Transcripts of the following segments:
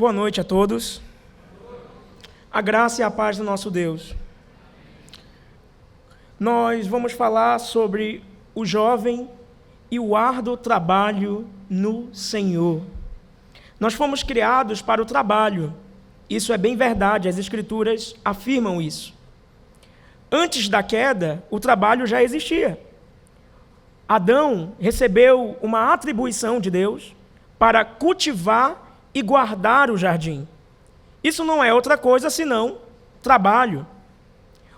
Boa noite a todos. A graça e a paz do nosso Deus. Nós vamos falar sobre o jovem e o árduo trabalho no Senhor. Nós fomos criados para o trabalho. Isso é bem verdade, as Escrituras afirmam isso. Antes da queda, o trabalho já existia. Adão recebeu uma atribuição de Deus para cultivar e guardar o jardim. Isso não é outra coisa senão trabalho.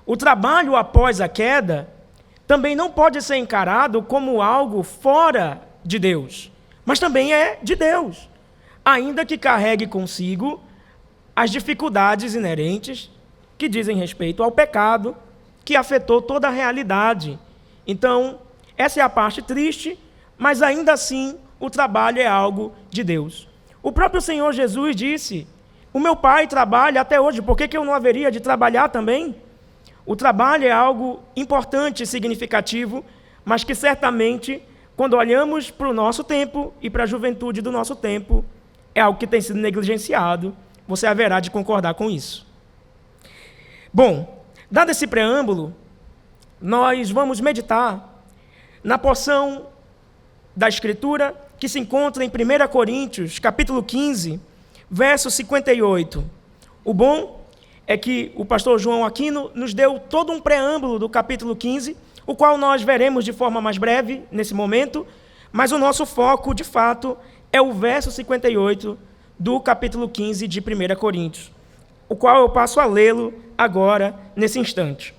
O trabalho após a queda também não pode ser encarado como algo fora de Deus, mas também é de Deus, ainda que carregue consigo as dificuldades inerentes que dizem respeito ao pecado que afetou toda a realidade. Então, essa é a parte triste, mas ainda assim o trabalho é algo de Deus. O próprio Senhor Jesus disse: o meu Pai trabalha até hoje, por que eu não haveria de trabalhar também? O trabalho é algo importante e significativo, mas que certamente, quando olhamos para o nosso tempo e para a juventude do nosso tempo, é algo que tem sido negligenciado. Você haverá de concordar com isso. Bom, dado esse preâmbulo, nós vamos meditar na porção da Escritura que se encontra em 1 Coríntios, capítulo 15, verso 58. O bom é que o pastor João Aquino nos deu todo um preâmbulo do capítulo 15, o qual nós veremos de forma mais breve nesse momento, mas o nosso foco, de fato, é o verso 58 do capítulo 15 de 1 Coríntios, o qual eu passo a lê-lo agora, nesse instante.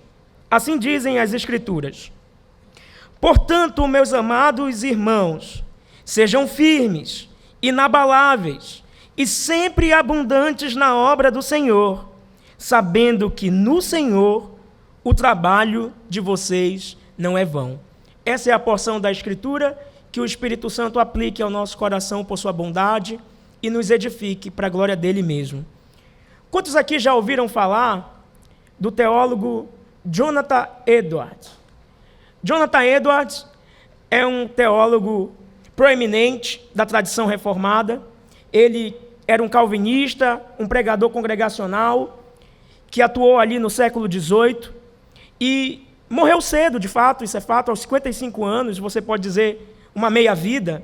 Assim dizem as Escrituras: portanto, meus amados irmãos, sejam firmes, inabaláveis e sempre abundantes na obra do Senhor, sabendo que no Senhor o trabalho de vocês não é vão. Essa é a porção da Escritura que o Espírito Santo aplique ao nosso coração por sua bondade e nos edifique para a glória dele mesmo. Quantos aqui já ouviram falar do teólogo Jonathan Edwards? Jonathan Edwards é um teólogo proeminente da tradição reformada. Ele era um calvinista, um pregador congregacional, que atuou ali no século XVIII e morreu cedo, de fato, isso é fato, aos 55 anos, você pode dizer uma meia-vida,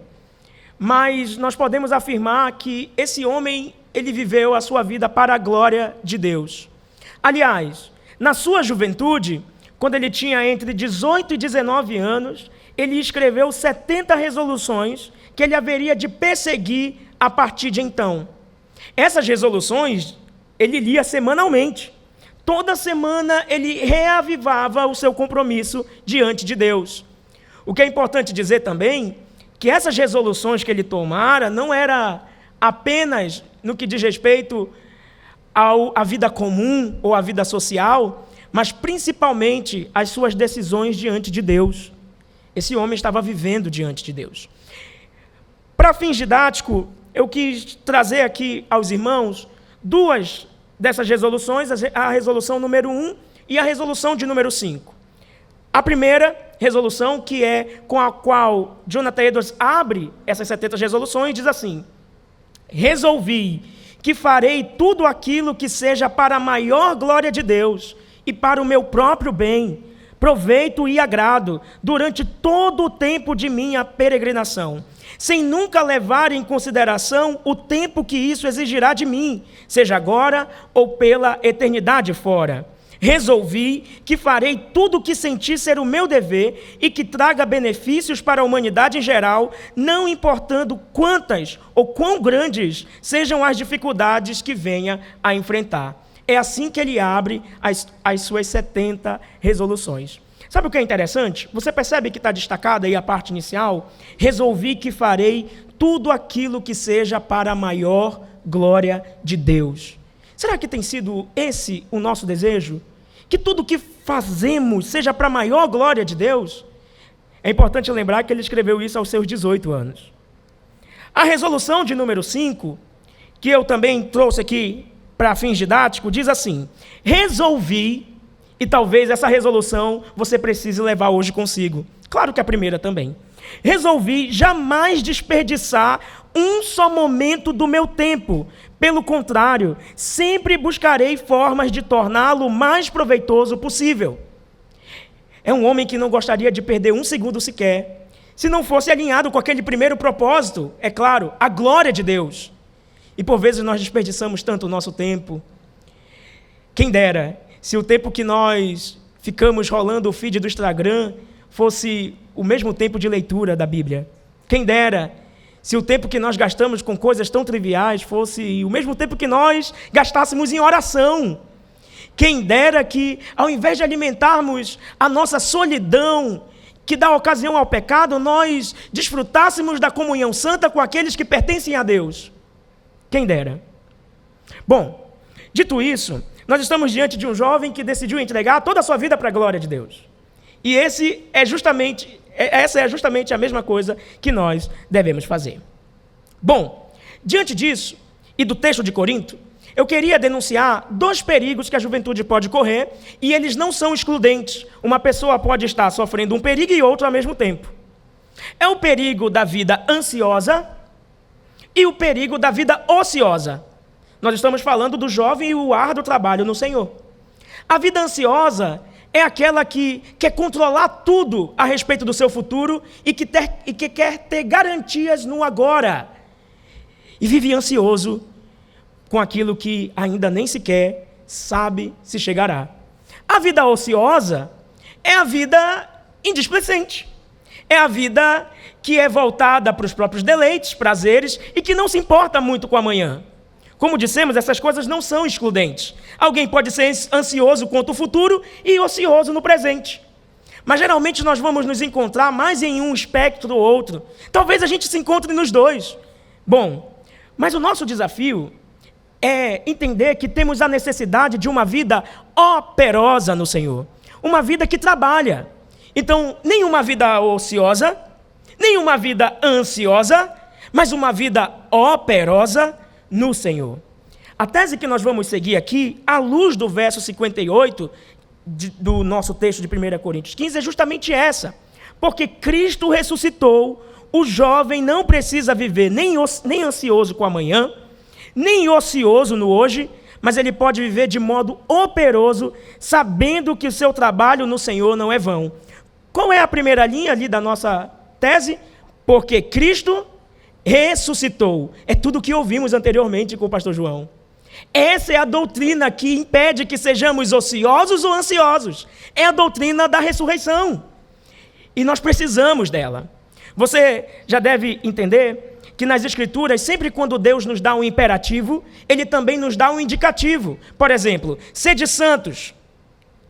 mas nós podemos afirmar que esse homem, ele viveu a sua vida para a glória de Deus. Aliás, na sua juventude, quando ele tinha entre 18 e 19 anos, ele escreveu 70 resoluções que ele haveria de perseguir a partir de então. Essas resoluções ele lia semanalmente. Toda semana ele reavivava o seu compromisso diante de Deus. O que é importante dizer também, que essas resoluções que ele tomara não era apenas no que diz respeito à vida comum ou à vida social, mas principalmente às suas decisões diante de Deus. Esse homem estava vivendo diante de Deus. Para fins didáticos, eu quis trazer aqui aos irmãos duas dessas resoluções, a resolução número 1 e a resolução de número 5. A primeira resolução, que é com a qual Jonathan Edwards abre essas 70 resoluções, diz assim: resolvi que farei tudo aquilo que seja para a maior glória de Deus e para o meu próprio bem, proveito e agrado, durante todo o tempo de minha peregrinação, sem nunca levar em consideração o tempo que isso exigirá de mim, seja agora ou pela eternidade fora. Resolvi que farei tudo o que senti ser o meu dever e que traga benefícios para a humanidade em geral, não importando quantas ou quão grandes sejam as dificuldades que venha a enfrentar. É assim que ele abre as suas 70 resoluções. Sabe o que é interessante? Você percebe que está destacada aí a parte inicial? Resolvi que farei tudo aquilo que seja para a maior glória de Deus. Será que tem sido esse o nosso desejo? Que tudo que fazemos seja para a maior glória de Deus? É importante lembrar que ele escreveu isso aos seus 18 anos. A resolução de número 5, que eu também trouxe aqui para fins didáticos, diz assim: resolvi, e talvez essa resolução você precise levar hoje consigo. Claro que a primeira também. Resolvi jamais desperdiçar um só momento do meu tempo, Pelo contrário, sempre buscarei formas de torná-lo o mais proveitoso possível. É um homem que não gostaria de perder um segundo sequer, se não fosse alinhado com aquele primeiro propósito, é claro, a glória de Deus. E por vezes nós desperdiçamos tanto o nosso tempo. Quem dera, se o tempo que nós ficamos rolando o feed do Instagram fosse o mesmo tempo de leitura da Bíblia. Quem dera, se o tempo que nós gastamos com coisas tão triviais fosse o mesmo tempo que nós gastássemos em oração. Quem dera que, ao invés de alimentarmos a nossa solidão, que dá ocasião ao pecado, nós desfrutássemos da comunhão santa com aqueles que pertencem a Deus. Quem dera. Bom, dito isso, nós estamos diante de um jovem que decidiu entregar toda a sua vida para a glória de Deus. E essa é justamente a mesma coisa que nós devemos fazer. Bom, diante disso, e do texto de Corinto, eu queria denunciar 2 perigos que a juventude pode correr, e eles não são excludentes. Uma pessoa pode estar sofrendo um perigo e outro ao mesmo tempo. É o perigo da vida ansiosa e o perigo da vida ociosa. Nós estamos falando do jovem e o árduo trabalho no Senhor. A vida ansiosa é aquela que quer controlar tudo a respeito do seu futuro e que quer ter garantias no agora. E vive ansioso com aquilo que ainda nem sequer sabe se chegará. A vida ociosa é a vida indisplicente. É a vida que é voltada para os próprios deleites, prazeres e que não se importa muito com amanhã. Como dissemos, essas coisas não são excludentes. Alguém pode ser ansioso quanto ao futuro e ocioso no presente. Mas geralmente nós vamos nos encontrar mais em um espectro ou outro. Talvez a gente se encontre nos dois. Bom, mas o nosso desafio é entender que temos a necessidade de uma vida operosa no Senhor. Uma vida que trabalha. Então, nem uma vida ociosa, nem uma vida ansiosa, mas uma vida operosa no Senhor. A tese que nós vamos seguir aqui, à luz do verso 58 do nosso texto de 1 Coríntios 15, é justamente essa. Porque Cristo ressuscitou, o jovem não precisa viver nem ansioso com amanhã, nem ocioso no hoje, mas ele pode viver de modo operoso, sabendo que o seu trabalho no Senhor não é vão. Qual é a primeira linha ali da nossa tese? Porque Cristo ressuscitou. É tudo o que ouvimos anteriormente com o pastor João. Essa é a doutrina que impede que sejamos ociosos ou ansiosos. É a doutrina da ressurreição. E nós precisamos dela. Você já deve entender que nas Escrituras, sempre quando Deus nos dá um imperativo, Ele também nos dá um indicativo. Por exemplo, sede santos.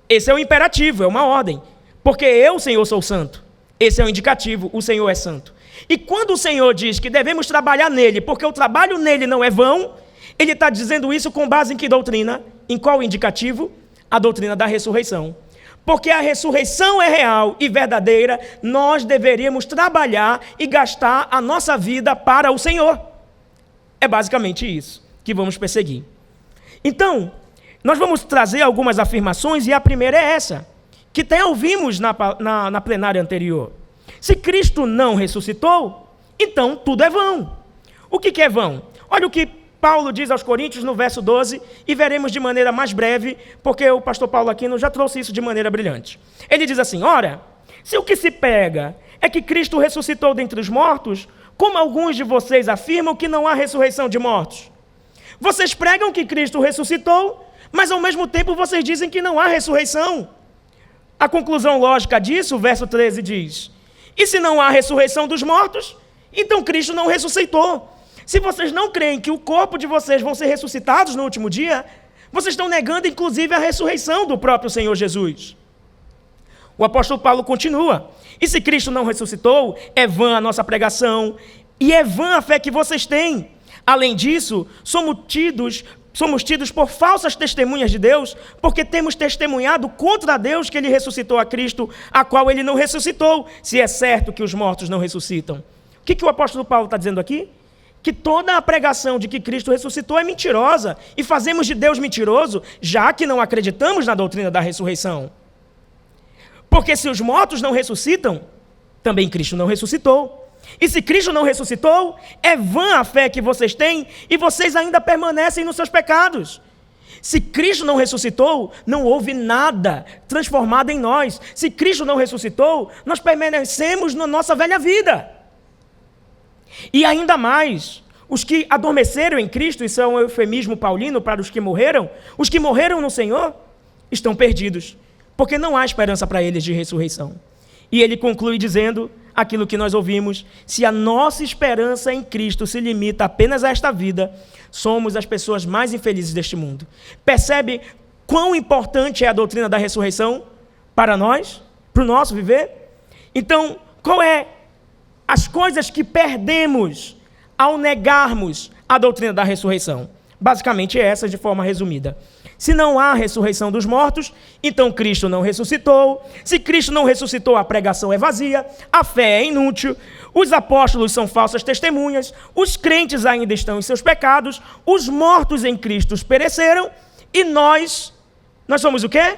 Esse é o imperativo, é uma ordem. Porque eu, Senhor, sou santo. Esse é o indicativo, o Senhor é santo. E quando o Senhor diz que devemos trabalhar nele, porque o trabalho nele não é vão, Ele está dizendo isso com base em que doutrina? Em qual indicativo? A doutrina da ressurreição. Porque a ressurreição é real e verdadeira, nós deveríamos trabalhar e gastar a nossa vida para o Senhor. É basicamente isso que vamos perseguir. Então, nós vamos trazer algumas afirmações e a primeira é essa, que até ouvimos na plenária anterior. Se Cristo não ressuscitou, então tudo é vão. O que é vão? Olha o que Paulo diz aos Coríntios no verso 12, e veremos de maneira mais breve, porque o pastor Paulo Aquino já trouxe isso de maneira brilhante. Ele diz assim: ora, se o que se prega é que Cristo ressuscitou dentre os mortos, como alguns de vocês afirmam que não há ressurreição de mortos? Vocês pregam que Cristo ressuscitou, mas ao mesmo tempo vocês dizem que não há ressurreição. A conclusão lógica disso, o verso 13 diz: e se não há ressurreição dos mortos, então Cristo não ressuscitou. Se vocês não creem que o corpo de vocês vão ser ressuscitados no último dia, vocês estão negando inclusive a ressurreição do próprio Senhor Jesus. O apóstolo Paulo continua: e se Cristo não ressuscitou, é vã a nossa pregação, e é vã a fé que vocês têm. Além disso, somos tidos por falsas testemunhas de Deus, porque temos testemunhado contra Deus que Ele ressuscitou a Cristo, a qual Ele não ressuscitou, se é certo que os mortos não ressuscitam. O que o apóstolo Paulo está dizendo aqui? Que toda a pregação de que Cristo ressuscitou é mentirosa, e fazemos de Deus mentiroso, já que não acreditamos na doutrina da ressurreição. Porque se os mortos não ressuscitam, também Cristo não ressuscitou. E se Cristo não ressuscitou, é vã a fé que vocês têm e vocês ainda permanecem nos seus pecados. Se Cristo não ressuscitou, não houve nada transformado em nós. Se Cristo não ressuscitou, nós permanecemos na nossa velha vida. E ainda mais, os que adormeceram em Cristo, isso é um eufemismo paulino para os que morreram no Senhor, estão perdidos, porque não há esperança para eles de ressurreição. E ele conclui dizendo aquilo que nós ouvimos: se a nossa esperança em Cristo se limita apenas a esta vida, somos as pessoas mais infelizes deste mundo. Percebe quão importante é a doutrina da ressurreição para nós, para o nosso viver? Então, qual é as coisas que perdemos ao negarmos a doutrina da ressurreição? Basicamente essas, de forma resumida. Se não há ressurreição dos mortos, então Cristo não ressuscitou. Se Cristo não ressuscitou, a pregação é vazia, a fé é inútil, os apóstolos são falsas testemunhas, os crentes ainda estão em seus pecados, os mortos em Cristo pereceram, e nós somos o quê?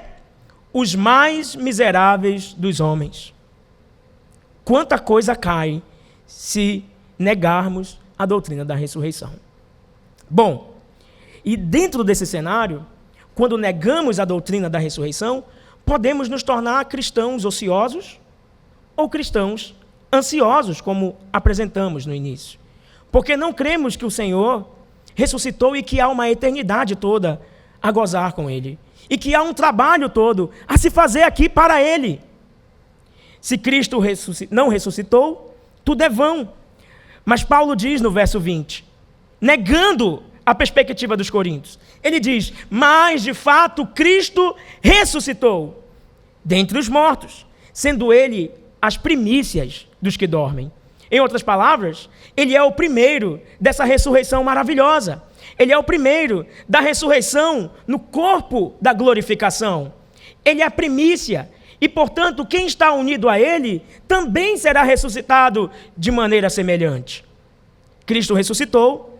Os mais miseráveis dos homens. Quanta coisa cai se negarmos a doutrina da ressurreição. Bom, e dentro desse cenário, quando negamos a doutrina da ressurreição, podemos nos tornar cristãos ociosos ou cristãos ansiosos, como apresentamos no início. Porque não cremos que o Senhor ressuscitou e que há uma eternidade toda a gozar com Ele. E que há um trabalho todo a se fazer aqui para Ele. Se Cristo não ressuscitou, tudo é vão. Mas Paulo diz no verso 20, negando a perspectiva dos coríntios, ele diz: mas de fato Cristo ressuscitou dentre os mortos, sendo ele as primícias dos que dormem. Em outras palavras, ele é o primeiro dessa ressurreição maravilhosa. Ele é o primeiro da ressurreição no corpo da glorificação. Ele é a primícia e, portanto, quem está unido a ele também será ressuscitado de maneira semelhante. Cristo ressuscitou,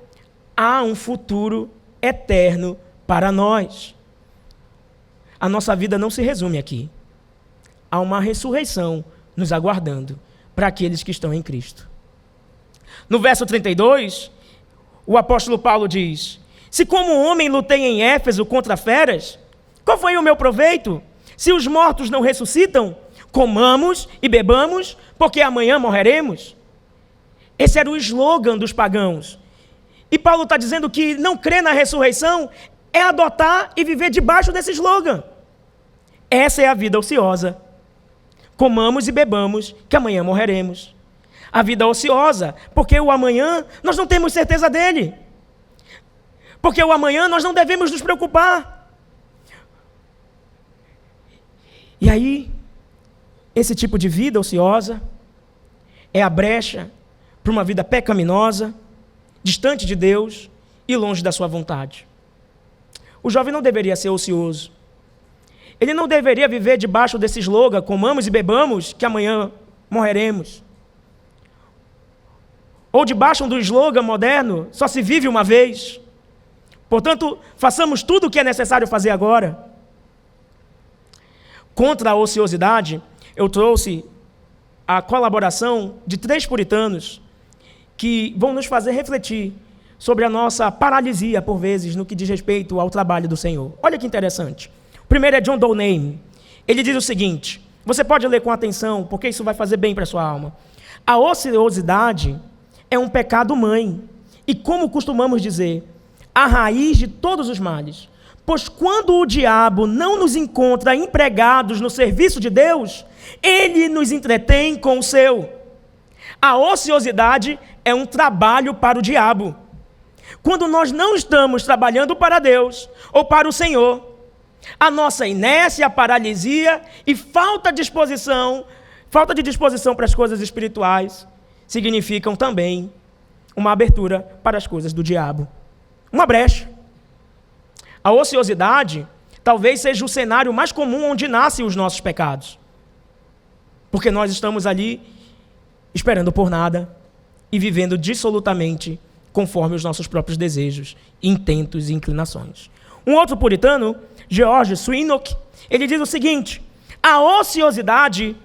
há um futuro eterno para nós. A nossa vida não se resume aqui. Há uma ressurreição nos aguardando para aqueles que estão em Cristo. No verso 32, o apóstolo Paulo diz: se como homem lutei em Éfeso contra feras, qual foi o meu proveito? Se os mortos não ressuscitam, comamos e bebamos, porque amanhã morreremos. Esse era o slogan dos pagãos. E Paulo está dizendo que não crer na ressurreição é adotar e viver debaixo desse slogan. Essa é a vida ociosa. Comamos e bebamos, que amanhã morreremos. A vida ociosa, porque o amanhã nós não temos certeza dele. Porque o amanhã nós não devemos nos preocupar. E aí, esse tipo de vida ociosa é a brecha para uma vida pecaminosa, distante de Deus e longe da sua vontade. O jovem não deveria ser ocioso. Ele não deveria viver debaixo desse slogan: comamos e bebamos, que amanhã morreremos. Ou debaixo do slogan moderno: só se vive uma vez. Portanto, façamos tudo o que é necessário fazer agora. Contra a ociosidade, eu trouxe a colaboração de 3 puritanos que vão nos fazer refletir sobre a nossa paralisia, por vezes, no que diz respeito ao trabalho do Senhor. Olha que interessante. O primeiro é John Dolnay. Ele diz o seguinte, você pode ler com atenção, porque isso vai fazer bem para a sua alma. A ociosidade é um pecado mãe, e como costumamos dizer, a raiz de todos os males. Pois quando o diabo não nos encontra empregados no serviço de Deus, ele nos entretém com o seu. A ociosidade é um trabalho para o diabo. Quando nós não estamos trabalhando para Deus ou para o Senhor, a nossa inércia, paralisia e falta de disposição para as coisas espirituais significam também uma abertura para as coisas do diabo. Uma brecha. A ociosidade talvez seja o cenário mais comum onde nascem os nossos pecados. Porque nós estamos ali esperando por nada e vivendo dissolutamente conforme os nossos próprios desejos, intentos e inclinações. Um outro puritano, George Swinnock, ele diz o seguinte: a ociosidade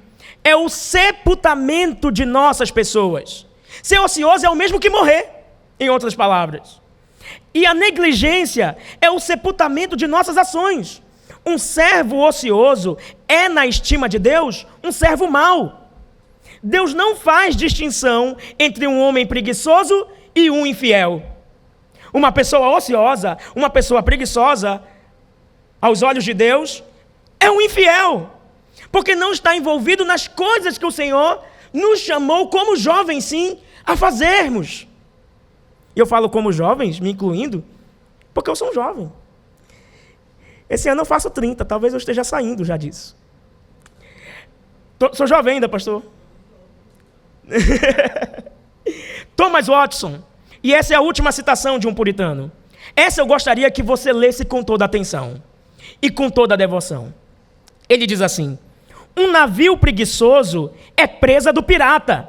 é o sepultamento de nossas pessoas. Ser ocioso é o mesmo que morrer, em outras palavras. E a negligência é o sepultamento de nossas ações. Um servo ocioso é, na estima de Deus, um servo mau. Deus não faz distinção entre um homem preguiçoso e um infiel. Uma pessoa ociosa, uma pessoa preguiçosa, aos olhos de Deus, é um infiel, porque não está envolvido nas coisas que o Senhor nos chamou como jovens, sim, a fazermos. E eu falo como jovens, me incluindo, porque eu sou um jovem. Esse ano eu faço 30, talvez eu esteja saindo já disso. Sou jovem ainda, pastor. Thomas Watson, e essa é a última citação de um puritano. Essa eu gostaria que você lesse com toda atenção e com toda a devoção. Ele diz assim: um navio preguiçoso é presa do pirata.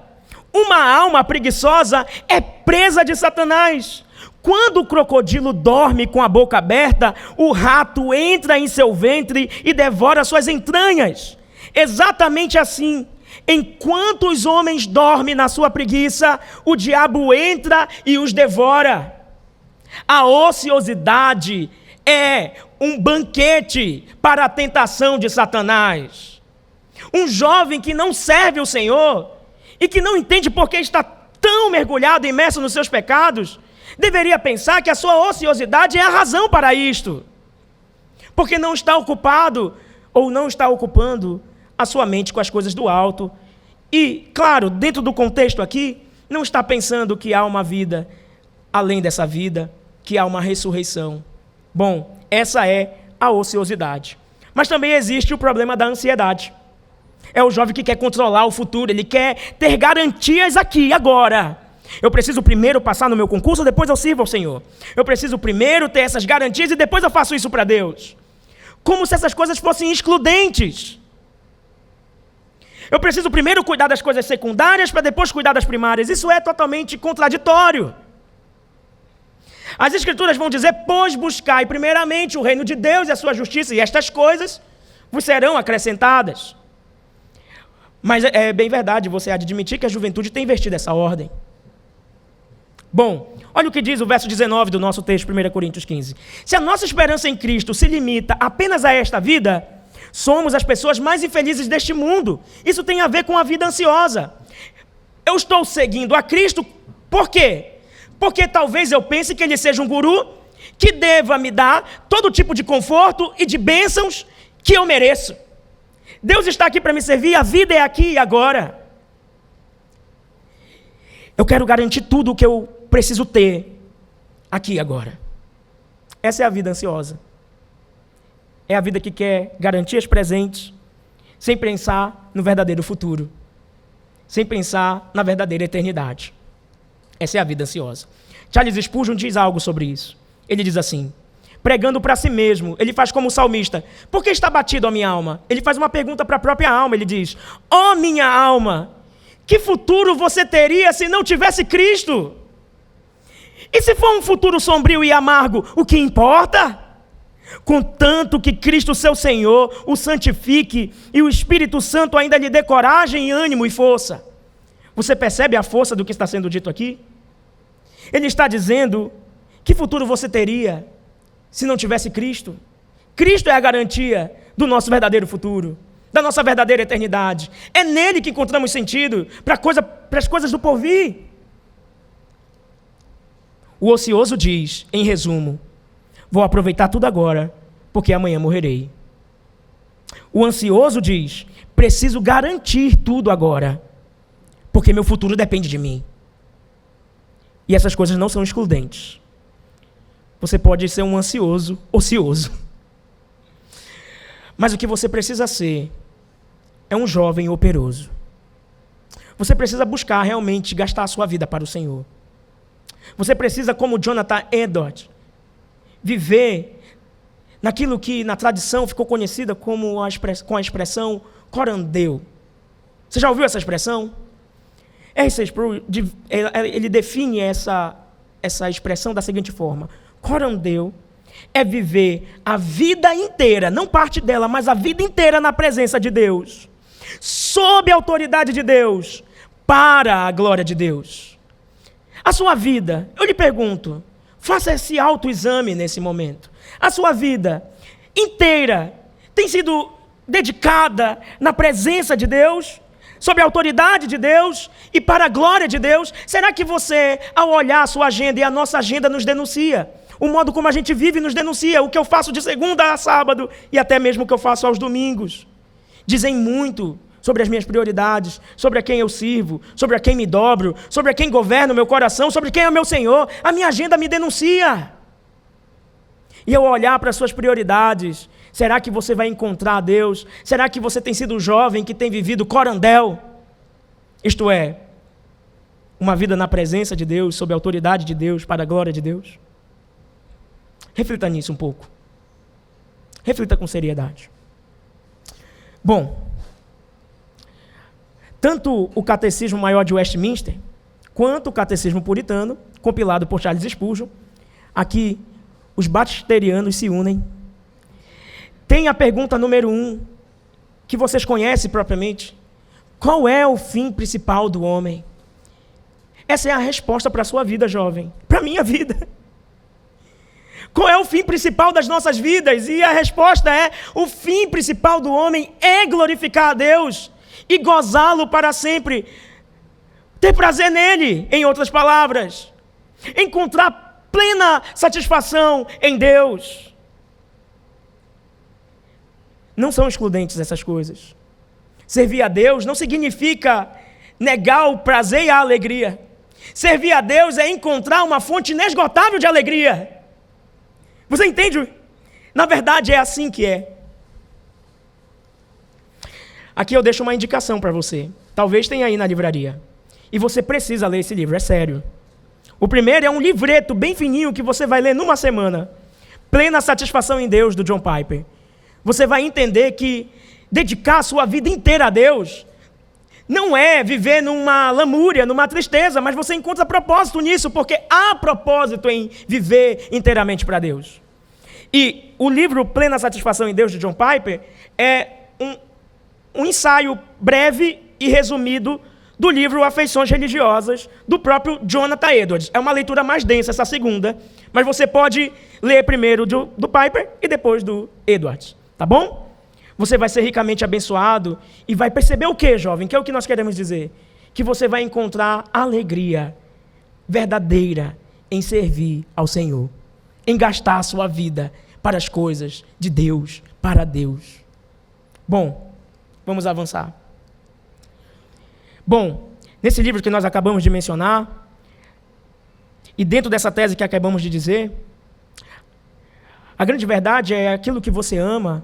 Uma alma preguiçosa é presa de Satanás. Quando o crocodilo dorme com a boca aberta, o rato entra em seu ventre e devora suas entranhas. Exatamente assim, enquanto os homens dormem na sua preguiça, o diabo entra e os devora. A ociosidade é um banquete para a tentação de Satanás. Um jovem que não serve o Senhor e que não entende por que está tão mergulhado, imerso nos seus pecados, deveria pensar que a sua ociosidade é a razão para isto, porque não está ocupado ou não está ocupando a sua mente com as coisas do alto. E, claro, dentro do contexto aqui, não está pensando que há uma vida além dessa vida, que há uma ressurreição. Bom, essa é a ociosidade. Mas também existe o problema da ansiedade. É o jovem que quer controlar o futuro, ele quer ter garantias aqui, agora. Eu preciso primeiro passar no meu concurso, depois eu sirvo ao Senhor. Eu preciso primeiro ter essas garantias e depois eu faço isso para Deus. Como se essas coisas fossem excludentes. Eu preciso primeiro cuidar das coisas secundárias para depois cuidar das primárias. Isso é totalmente contraditório. As Escrituras vão dizer: pois buscai primeiramente o reino de Deus e a sua justiça, e estas coisas vos serão acrescentadas. Mas é bem verdade, você há de admitir que a juventude tem invertido essa ordem. Bom, olha o que diz o verso 19 do nosso texto, 1 Coríntios 15. Se a nossa esperança em Cristo se limita apenas a esta vida, somos as pessoas mais infelizes deste mundo. Isso tem a ver com a vida ansiosa. Eu estou seguindo a Cristo, por quê? Porque talvez eu pense que Ele seja um guru que deva me dar todo tipo de conforto e de bênçãos que eu mereço. Deus está aqui para me servir, a vida é aqui e agora. Eu quero garantir tudo o que eu preciso ter aqui e agora. Essa é a vida ansiosa. É a vida que quer garantias presentes, sem pensar no verdadeiro futuro, sem pensar na verdadeira eternidade. Essa é a vida ansiosa. Charles Spurgeon diz algo sobre isso. Ele diz assim: pregando para si mesmo, ele faz como o salmista: por que está batido a minha alma? Ele faz uma pergunta para a própria alma, ele diz: ó minha alma, que futuro você teria se não tivesse Cristo? E se for um futuro sombrio e amargo, o que importa? Contanto que Cristo, seu Senhor, o santifique e o Espírito Santo ainda lhe dê coragem, ânimo e força. Você percebe a força do que está sendo dito aqui? Ele está dizendo: que futuro você teria se não tivesse Cristo? Cristo é a garantia do nosso verdadeiro futuro, da nossa verdadeira eternidade. É nele que encontramos sentido para as coisas do porvir. O ocioso diz, em resumo: vou aproveitar tudo agora, porque amanhã morrerei. O ansioso diz: preciso garantir tudo agora, porque meu futuro depende de mim. E essas coisas não são excludentes. Você pode ser um ansioso, ocioso. Mas o que você precisa ser é um jovem operoso. Você precisa buscar realmente gastar a sua vida para o Senhor. Você precisa, como Jonathan Edwards, viver naquilo que na tradição ficou conhecida como com a expressão corandeu. Você já ouviu essa expressão? R.C. Sproul, ele define essa expressão da seguinte forma: corandeu é viver a vida inteira, não parte dela, mas a vida inteira na presença de Deus, sob a autoridade de Deus, para a glória de Deus. A sua vida, eu lhe pergunto, faça esse autoexame nesse momento. A sua vida inteira tem sido dedicada na presença de Deus, sob a autoridade de Deus e para a glória de Deus? Será que você, ao olhar a sua agenda, e a nossa agenda nos denuncia, o modo como a gente vive nos denuncia, o que eu faço de segunda a sábado e até mesmo o que eu faço aos domingos, dizem muito sobre as minhas prioridades, sobre a quem eu sirvo, sobre a quem me dobro, sobre a quem governa o meu coração, sobre quem é o meu Senhor. A minha agenda me denuncia. E eu olhar para as suas prioridades, será que você vai encontrar Deus? Será que você tem sido um jovem que tem vivido corandel? Isto é, uma vida na presença de Deus, sob a autoridade de Deus, para a glória de Deus? Reflita nisso um pouco. Reflita com seriedade. Bom, tanto o Catecismo Maior de Westminster, quanto o Catecismo Puritano, compilado por Charles Spurgeon, aqui os batisterianos se unem. Tem a pergunta número 1, que vocês conhecem propriamente. Qual é o fim principal do homem? Essa é a resposta para a sua vida, jovem. Para a minha vida. Qual é o fim principal das nossas vidas? E a resposta é: o fim principal do homem é glorificar a Deus e gozá-lo para sempre. Ter prazer nele, em outras palavras. Encontrar plena satisfação em Deus. Não são excludentes essas coisas. Servir a Deus não significa negar o prazer e a alegria. Servir a Deus é encontrar uma fonte inesgotável de alegria. Você entende? Na verdade, é assim que é. Aqui eu deixo uma indicação para você. Talvez tenha aí na livraria. E você precisa ler esse livro, é sério. O primeiro é um livreto bem fininho que você vai ler numa semana. Plena Satisfação em Deus, do John Piper. Você vai entender que dedicar a sua vida inteira a Deus não é viver numa lamúria, numa tristeza, mas você encontra propósito nisso, porque há propósito em viver inteiramente para Deus. E o livro Plena Satisfação em Deus, de John Piper, é um ensaio breve e resumido do livro Afeições Religiosas, do próprio Jonathan Edwards. É uma leitura mais densa, essa segunda, mas você pode ler primeiro do Piper e depois do Edwards, tá bom? Você vai ser ricamente abençoado e vai perceber o que, jovem? Que é o que nós queremos dizer? Que você vai encontrar alegria verdadeira em servir ao Senhor, em gastar a sua vida para as coisas de Deus, para Deus. Bom, vamos avançar. Bom, nesse livro que nós acabamos de mencionar, e dentro dessa tese que acabamos de dizer, a grande verdade é aquilo que você ama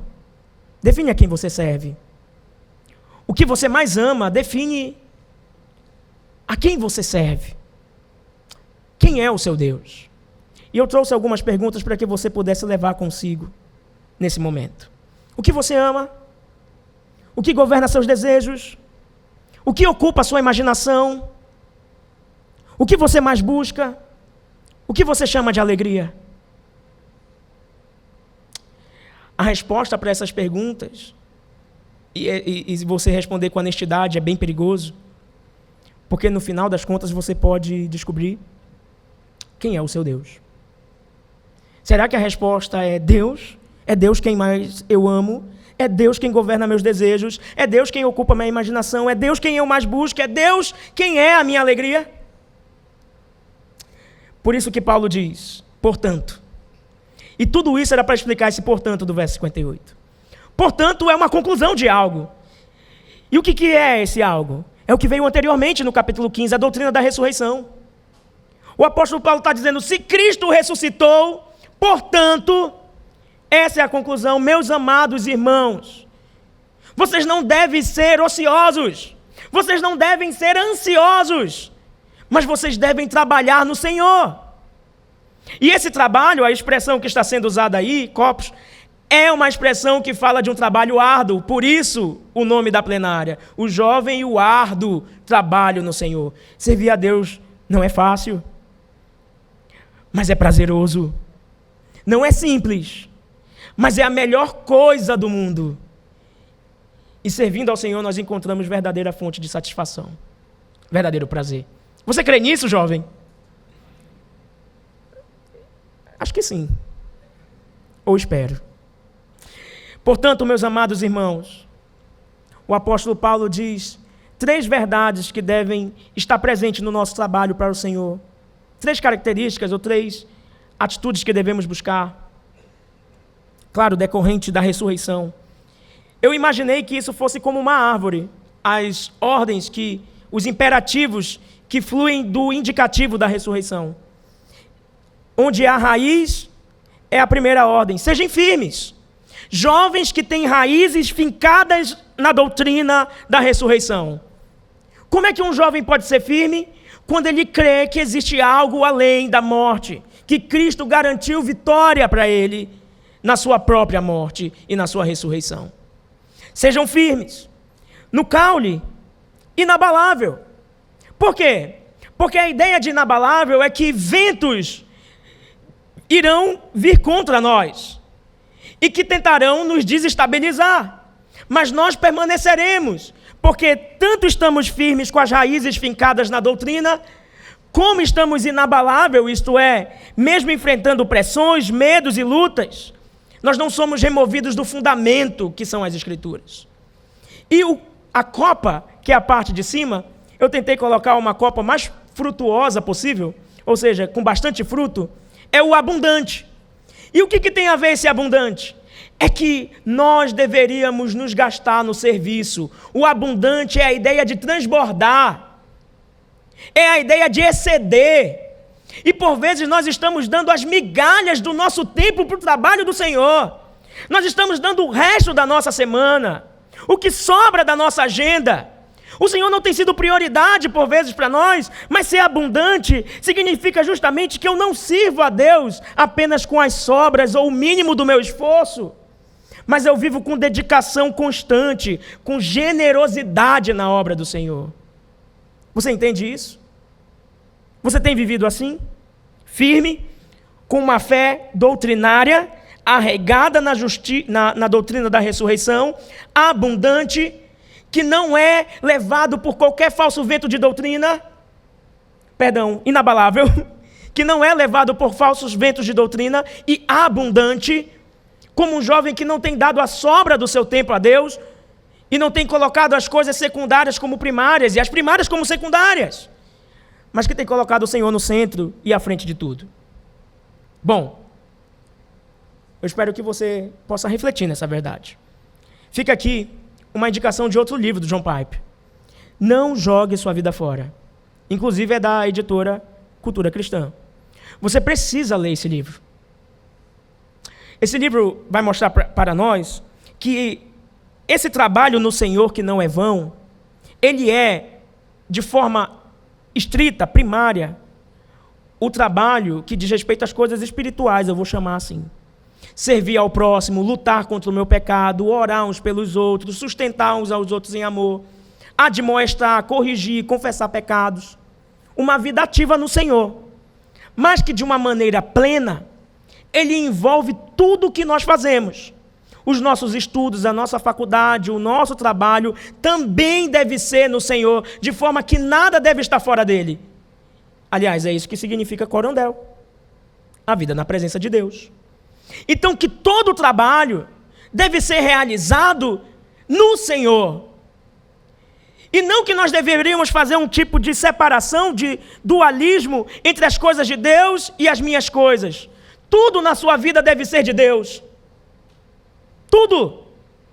define a quem você serve. O que você mais ama define a quem você serve. Quem é o seu Deus? E eu trouxe algumas perguntas para que você pudesse levar consigo nesse momento. O que você ama? O que governa seus desejos? O que ocupa a sua imaginação? O que você mais busca? O que você chama de alegria? A resposta para essas perguntas, e se você responder com honestidade, é bem perigoso, porque no final das contas você pode descobrir quem é o seu Deus. Será que a resposta é Deus? É Deus quem mais eu amo? É Deus quem governa meus desejos? É Deus quem ocupa minha imaginação? É Deus quem eu mais busco? É Deus quem é a minha alegria? Por isso que Paulo diz, portanto. E tudo isso era para explicar esse portanto do verso 58. Portanto, é uma conclusão de algo. E o que é esse algo? É o que veio anteriormente no capítulo 15, a doutrina da ressurreição. O apóstolo Paulo está dizendo, se Cristo ressuscitou, portanto, essa é a conclusão, meus amados irmãos. Vocês não devem ser ociosos. Vocês não devem ser ansiosos. Mas vocês devem trabalhar no Senhor. E esse trabalho, a expressão que está sendo usada aí, Copos, é uma expressão que fala de um trabalho árduo. Por isso, o nome da plenária, o jovem e o árduo trabalho no Senhor. Servir a Deus não é fácil, mas é prazeroso. Não é simples, mas é a melhor coisa do mundo. E servindo ao Senhor, nós encontramos verdadeira fonte de satisfação. verdadeiro prazer. Você crê nisso, jovem? Acho que sim. Ou espero. Portanto, meus amados irmãos, o apóstolo Paulo diz 3 verdades que devem estar presentes no nosso trabalho para o Senhor. 3 características ou 3 atitudes que devemos buscar. Claro, decorrente da ressurreição. Eu imaginei que isso fosse como uma árvore. As ordens, os imperativos que fluem do indicativo da ressurreição. Onde há raiz, é a primeira ordem. Sejam firmes. Jovens que têm raízes fincadas na doutrina da ressurreição. Como é que um jovem pode ser firme? Quando ele crê que existe algo além da morte, que Cristo garantiu vitória para ele na sua própria morte e na sua ressurreição. Sejam firmes, no caule, inabalável. Por quê? Porque a ideia de inabalável é que ventos irão vir contra nós e que tentarão nos desestabilizar, mas nós permaneceremos, porque tanto estamos firmes com as raízes fincadas na doutrina, como estamos inabalável, isto é, mesmo enfrentando pressões, medos e lutas, nós não somos removidos do fundamento que são as Escrituras. E a copa, que é a parte de cima, eu tentei colocar uma copa mais frutuosa possível, ou seja, com bastante fruto, é o abundante. E o que tem a ver esse abundante? É que nós deveríamos nos gastar no serviço. O abundante é a ideia de transbordar, é a ideia de exceder. E por vezes nós estamos dando as migalhas do nosso tempo para o trabalho do Senhor. Nós estamos dando o resto da nossa semana, o que sobra da nossa agenda. O Senhor não tem sido prioridade por vezes para nós, mas ser abundante significa justamente que eu não sirvo a Deus apenas com as sobras ou o mínimo do meu esforço, mas eu vivo com dedicação constante, com generosidade na obra do Senhor. Você entende isso? Você tem vivido assim? Firme, com uma fé doutrinária, arraigada na doutrina da ressurreição, abundante, que não é levado por qualquer falso vento de doutrina, inabalável, que não é levado por falsos ventos de doutrina, e abundante, como um jovem que não tem dado a sobra do seu tempo a Deus, e não tem colocado as coisas secundárias como primárias, e as primárias como secundárias, mas que tem colocado o Senhor no centro e à frente de tudo. Bom, eu espero que você possa refletir nessa verdade. Fica aqui uma indicação de outro livro do John Piper. Não jogue sua vida fora. Inclusive é da editora Cultura Cristã. Você precisa ler esse livro. Esse livro vai mostrar para nós que esse trabalho no Senhor que não é vão, ele é, de forma estrita, primária, o trabalho que diz respeito às coisas espirituais, eu vou chamar assim. Servir ao próximo, lutar contra o meu pecado, orar uns pelos outros, sustentar uns aos outros em amor, admoestar, corrigir, confessar pecados. Uma vida ativa no Senhor. Mas que de uma maneira plena, ele envolve tudo o que nós fazemos. Os nossos estudos, a nossa faculdade, o nosso trabalho também deve ser no Senhor, de forma que nada deve estar fora dele. Aliás, é isso que significa corondel. A vida na presença de Deus. Então, que todo o trabalho deve ser realizado no Senhor. E não que nós deveríamos fazer um tipo de separação, de dualismo entre as coisas de Deus e as minhas coisas. Tudo na sua vida deve ser de Deus. Tudo.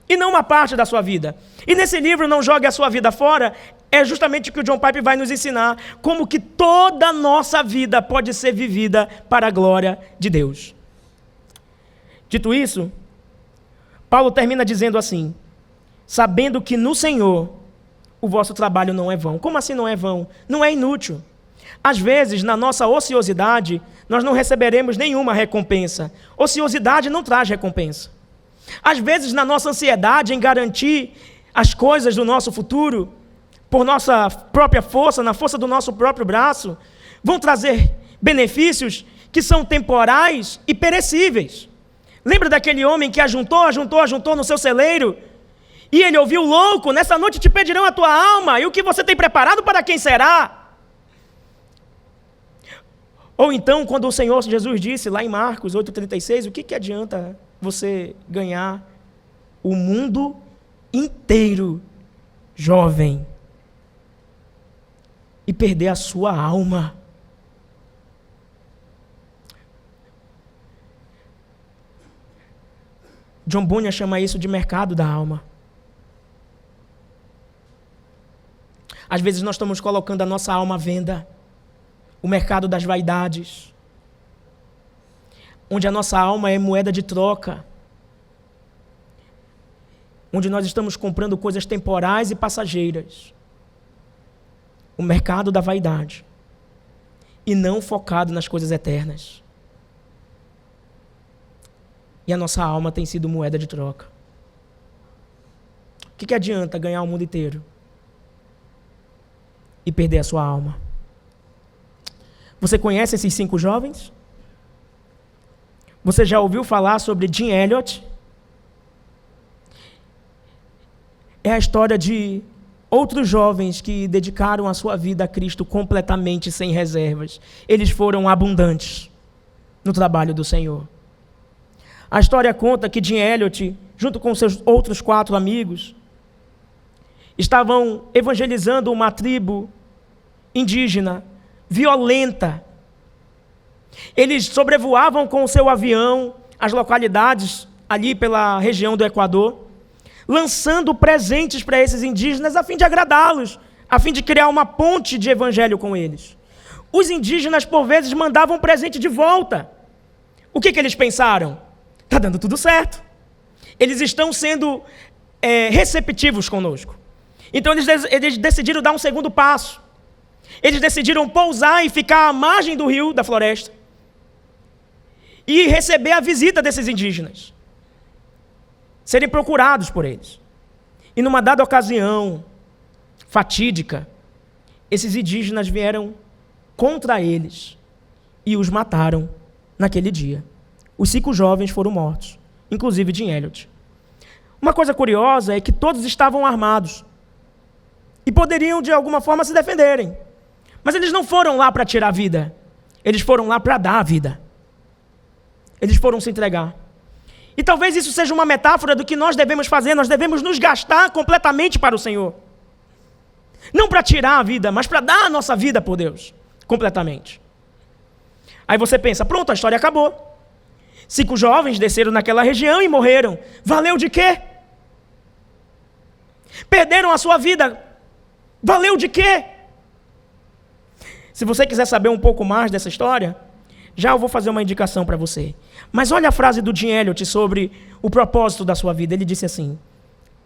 E não uma parte da sua vida. E nesse livro, Não Jogue a Sua Vida Fora, é justamente o que o John Piper vai nos ensinar, como que toda a nossa vida pode ser vivida para a glória de Deus. Dito isso, Paulo termina dizendo assim: sabendo que no Senhor o vosso trabalho não é vão. Como assim não é vão? Não é inútil. Às vezes, na nossa ociosidade, nós não receberemos nenhuma recompensa. Ociosidade não traz recompensa. Às vezes, na nossa ansiedade em garantir as coisas do nosso futuro, por nossa própria força, na força do nosso próprio braço, vão trazer benefícios que são temporais e perecíveis. Lembra daquele homem que ajuntou no seu celeiro E ele ouviu: louco, nessa noite te pedirão a tua alma, e o que você tem preparado para quem será? Ou então, quando o Senhor Jesus disse lá em Marcos 8,36, o que adianta você ganhar o mundo inteiro, jovem, e perder a sua alma? John Bunyan chama isso de mercado da alma. Às vezes nós estamos colocando a nossa alma à venda, o mercado das vaidades, onde a nossa alma é moeda de troca, onde nós estamos comprando coisas temporais e passageiras, o mercado da vaidade, e não focado nas coisas eternas. E a nossa alma tem sido moeda de troca. O que adianta ganhar o mundo inteiro e perder a sua alma? Você conhece esses 5 jovens? Você já ouviu falar sobre Jim Elliot? É a história de outros jovens que dedicaram a sua vida a Cristo completamente sem reservas. Eles foram abundantes no trabalho do Senhor. A história conta que Jim Elliot, junto com seus outros 4 amigos, estavam evangelizando uma tribo indígena violenta. Eles sobrevoavam com o seu avião as localidades ali pela região do Equador, lançando presentes para esses indígenas a fim de agradá-los, a fim de criar uma ponte de evangelho com eles. Os indígenas, por vezes, mandavam presente de volta. O que eles pensaram? Está dando tudo certo. Eles estão sendo receptivos conosco. Então eles decidiram dar um segundo passo. Eles decidiram pousar e ficar à margem do rio, da floresta, e receber a visita desses indígenas, serem procurados por eles. E numa dada ocasião fatídica, esses indígenas vieram contra eles e os mataram naquele dia. Os 5 jovens foram mortos, inclusive Jim Elliot. Uma coisa curiosa é que todos estavam armados e poderiam de alguma forma se defenderem. Mas eles não foram lá para tirar a vida. Eles foram lá para dar a vida. Eles foram se entregar. E talvez isso seja uma metáfora do que nós devemos fazer. Nós devemos nos gastar completamente para o Senhor. Não para tirar a vida, mas para dar a nossa vida por Deus. Completamente. Aí você pensa: pronto, a história acabou. 5 jovens desceram naquela região e morreram. Valeu de quê? Perderam a sua vida. Valeu de quê? Se você quiser saber um pouco mais dessa história, já eu vou fazer uma indicação para você. Mas olha a frase do Jim Elliot sobre o propósito da sua vida. Ele disse assim: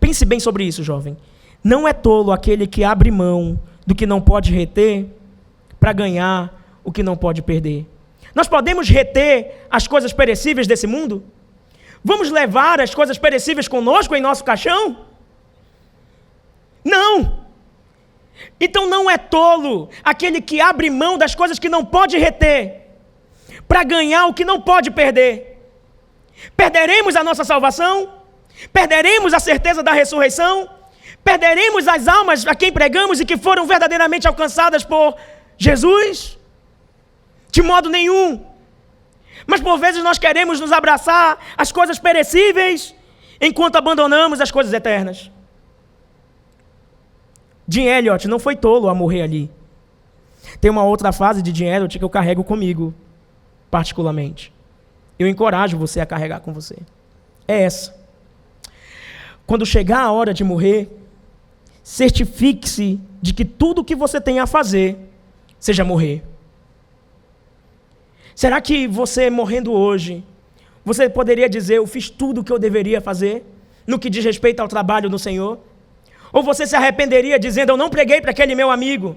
pense bem sobre isso, jovem. Não é tolo aquele que abre mão do que não pode reter para ganhar o que não pode perder. Nós podemos reter as coisas perecíveis desse mundo? Vamos levar as coisas perecíveis conosco em nosso caixão? Não! Então não é tolo aquele que abre mão das coisas que não pode reter para ganhar o que não pode perder. Perderemos a nossa salvação? Perderemos a certeza da ressurreição? Perderemos as almas a quem pregamos e que foram verdadeiramente alcançadas por Jesus? De modo nenhum. Mas por vezes nós queremos nos abraçar às coisas perecíveis enquanto abandonamos as coisas eternas. Jim Elliot não foi tolo a morrer ali. Tem uma outra frase de Jim Elliot que eu carrego comigo, particularmente. Eu encorajo você a carregar com você. É essa: quando chegar a hora de morrer, certifique-se de que tudo o que você tem a fazer seja morrer. Será que você, morrendo hoje, você poderia dizer: eu fiz tudo o que eu deveria fazer no que diz respeito ao trabalho do Senhor? Ou você se arrependeria dizendo: eu não preguei para aquele meu amigo,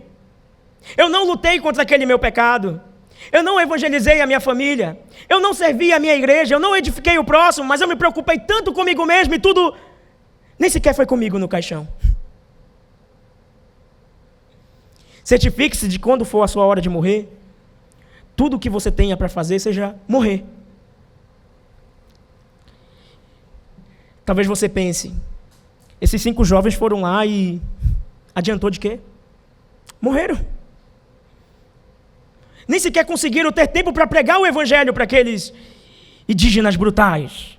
eu não lutei contra aquele meu pecado, eu não evangelizei a minha família, eu não servi a minha igreja, eu não edifiquei o próximo, mas eu me preocupei tanto comigo mesmo e tudo nem sequer foi comigo no caixão. Certifique-se de quando for a sua hora de morrer, tudo o que você tenha para fazer seja morrer. Talvez você pense: Esses 5 jovens foram lá e adiantou de quê? Morreram. Nem sequer conseguiram ter tempo para pregar o evangelho para aqueles indígenas brutais.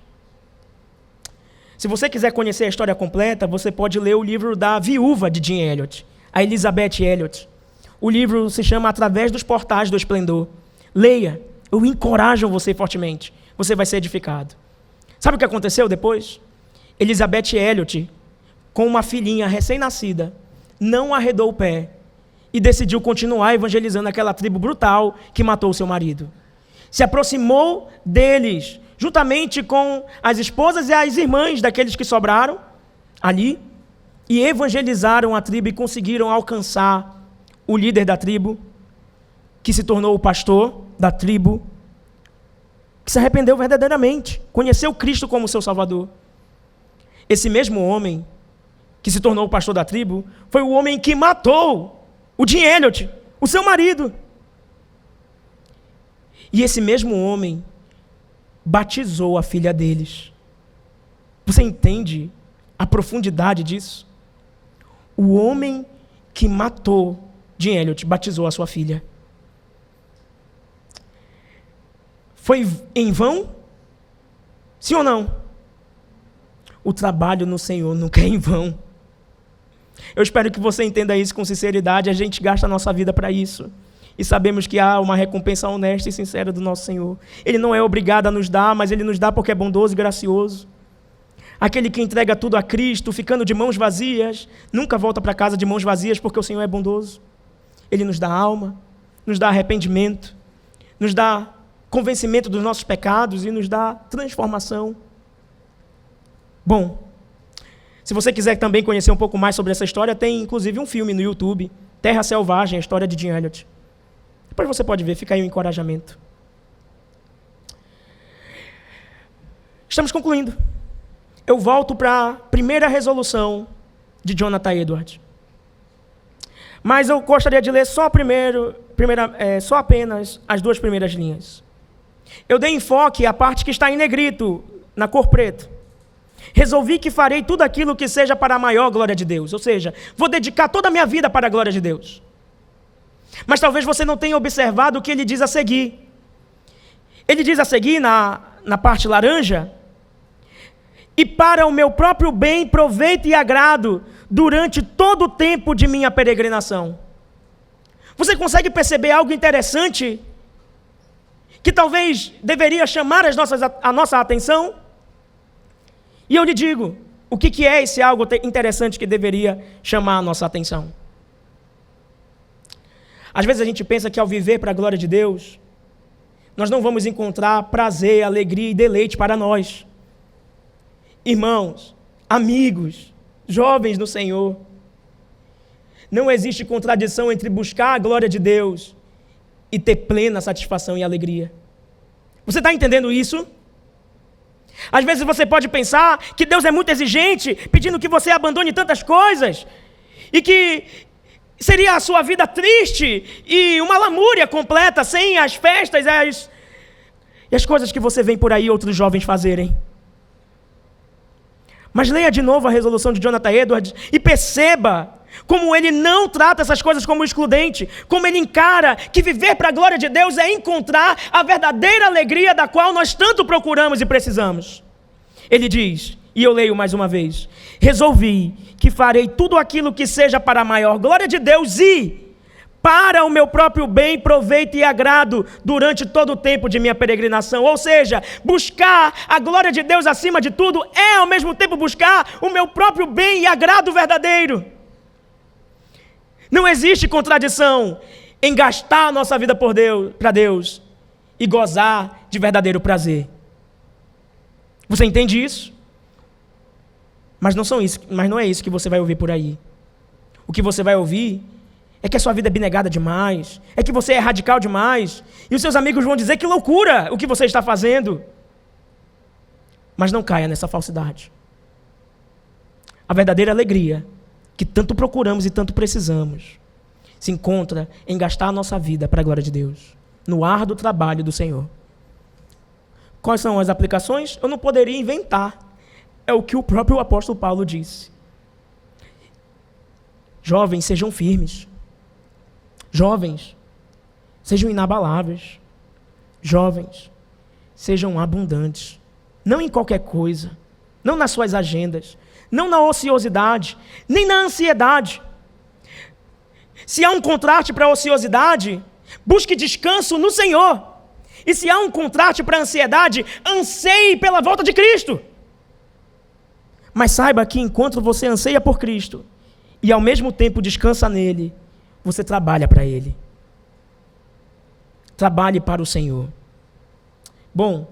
Se você quiser conhecer a história completa, você pode ler o livro da viúva de Jim Elliot, a Elizabeth Elliot. O livro se chama Através dos Portais do Esplendor. Leia, eu encorajo você fortemente. Você vai ser edificado. Sabe o que aconteceu depois? Elizabeth Elliot, com uma filhinha recém-nascida, não arredou o pé e decidiu continuar evangelizando aquela tribo brutal que matou seu marido. Se aproximou deles, juntamente com as esposas e as irmãs daqueles que sobraram ali, e evangelizaram a tribo e conseguiram alcançar o líder da tribo, que se tornou o pastor da tribo, que se arrependeu verdadeiramente, conheceu Cristo como seu Salvador. Esse mesmo homem que se tornou o pastor da tribo foi o homem que matou o Jim Elliot, o seu marido. E esse mesmo homem batizou a filha deles. Você entende a profundidade disso? O homem que matou Jim Elliot batizou a sua filha. Foi em vão? Sim ou não? O trabalho no Senhor nunca é em vão. Eu espero que você entenda isso com sinceridade. A gente gasta a nossa vida para isso. E sabemos que há uma recompensa honesta e sincera do nosso Senhor. Ele não é obrigado a nos dar, mas Ele nos dá porque é bondoso e gracioso. Aquele que entrega tudo a Cristo, ficando de mãos vazias, nunca volta para casa de mãos vazias, porque o Senhor é bondoso. Ele nos dá alma, nos dá arrependimento, nos dá convencimento dos nossos pecados e nos dá transformação. Bom, se você quiser também conhecer um pouco mais sobre essa história, tem inclusive um filme no YouTube, Terra Selvagem, a história de Jim Elliot. Depois você pode ver, fica aí o encorajamento. Estamos concluindo. Eu volto para a primeira resolução de Jonathan Edwards. Mas eu gostaria de ler só apenas as 2 primeiras linhas. Eu dei enfoque à parte que está em negrito, na cor preta. Resolvi que farei tudo aquilo que seja para a maior glória de Deus. Ou seja, vou dedicar toda a minha vida para a glória de Deus. Mas talvez você não tenha observado o que ele diz a seguir. Ele diz a seguir, na parte laranja: e para o meu próprio bem, proveito e agrado durante todo o tempo de minha peregrinação. Você consegue perceber algo interessante que talvez deveria chamar a nossa atenção? E eu lhe digo, o que é esse algo interessante que deveria chamar a nossa atenção? Às vezes a gente pensa que ao viver para a glória de Deus, nós não vamos encontrar prazer, alegria e deleite para nós. Irmãos, amigos, jovens no Senhor, não existe contradição entre buscar a glória de Deus e ter plena satisfação e alegria. Você está entendendo isso? Às vezes você pode pensar que Deus é muito exigente, pedindo que você abandone tantas coisas, e que seria a sua vida triste e uma lamúria completa, sem as festas e as coisas que você vê por aí outros jovens fazerem. Mas leia de novo a resolução de Jonathan Edwards e perceba como ele não trata essas coisas como excludente, como ele encara que viver para a glória de Deus é encontrar a verdadeira alegria da qual nós tanto procuramos e precisamos. Ele diz, e eu leio mais uma vez: resolvi que farei tudo aquilo que seja para a maior glória de Deus e para o meu próprio bem, proveito e agrado durante todo o tempo de minha peregrinação. Ou seja, buscar a glória de Deus acima de tudo é ao mesmo tempo buscar o meu próprio bem e agrado verdadeiro. Não existe contradição em gastar a nossa vida para Deus e gozar de verdadeiro prazer. Você entende isso? Mas não é isso que você vai ouvir por aí. O que você vai ouvir é que a sua vida é abnegada demais, é que você é radical demais, e os seus amigos vão dizer que loucura o que você está fazendo. Mas não caia nessa falsidade. A verdadeira alegria que tanto procuramos e tanto precisamos se encontra em gastar a nossa vida para a glória de Deus, no árduo trabalho do Senhor. Quais são as aplicações? Eu não poderia inventar. É o que o próprio apóstolo Paulo disse. Jovens, sejam firmes. Jovens, sejam inabaláveis. Jovens, sejam abundantes. Não em qualquer coisa, não nas suas agendas, não na ociosidade, nem na ansiedade. Se há um contraste para a ociosidade, busque descanso no Senhor. E se há um contraste para a ansiedade, anseie pela volta de Cristo. Mas saiba que enquanto você anseia por Cristo e ao mesmo tempo descansa nele, você trabalha para Ele. Trabalhe para o Senhor. Bom,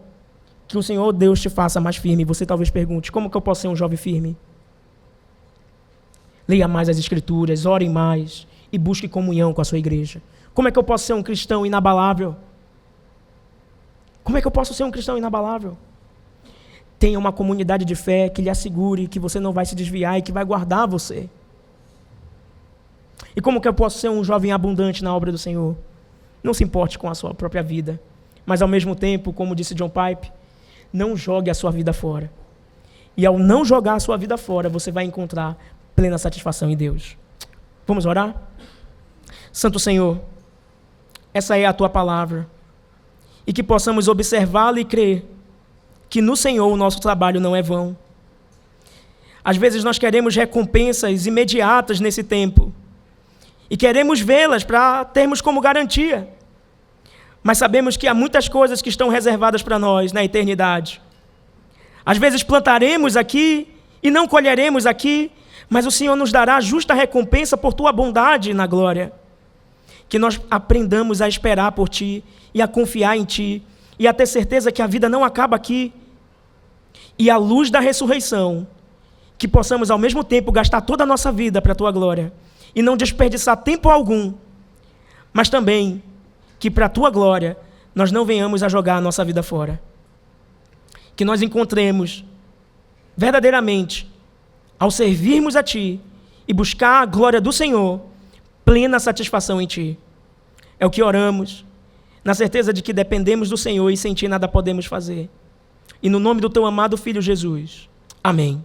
que o Senhor Deus te faça mais firme. Você talvez pergunte, como que eu posso ser um jovem firme? Leia mais as Escrituras, ore mais e busque comunhão com a sua igreja. Como é que eu posso ser um cristão inabalável? Como é que eu posso ser um cristão inabalável? Tenha uma comunidade de fé que lhe assegure que você não vai se desviar e que vai guardar você. E como que eu posso ser um jovem abundante na obra do Senhor? Não se importe com a sua própria vida, mas ao mesmo tempo, como disse John Pipe, não jogue a sua vida fora. E ao não jogar a sua vida fora, você vai encontrar plena satisfação em Deus. Vamos orar? Santo Senhor, essa é a Tua palavra. E que possamos observá-la e crer que no Senhor o nosso trabalho não é vão. Às vezes nós queremos recompensas imediatas nesse tempo. E queremos vê-las para termos como garantia. Mas sabemos que há muitas coisas que estão reservadas para nós na eternidade. Às vezes plantaremos aqui e não colheremos aqui, mas o Senhor nos dará justa recompensa por Tua bondade na glória. Que nós aprendamos a esperar por Ti e a confiar em Ti e a ter certeza que a vida não acaba aqui. E à luz da ressurreição, que possamos ao mesmo tempo gastar toda a nossa vida para a Tua glória e não desperdiçar tempo algum, mas também que para a Tua glória nós não venhamos a jogar a nossa vida fora. Que nós encontremos verdadeiramente, ao servirmos a Ti e buscar a glória do Senhor, plena satisfação em Ti. É o que oramos, na certeza de que dependemos do Senhor e sem Ti nada podemos fazer. E no nome do Teu amado Filho Jesus. Amém.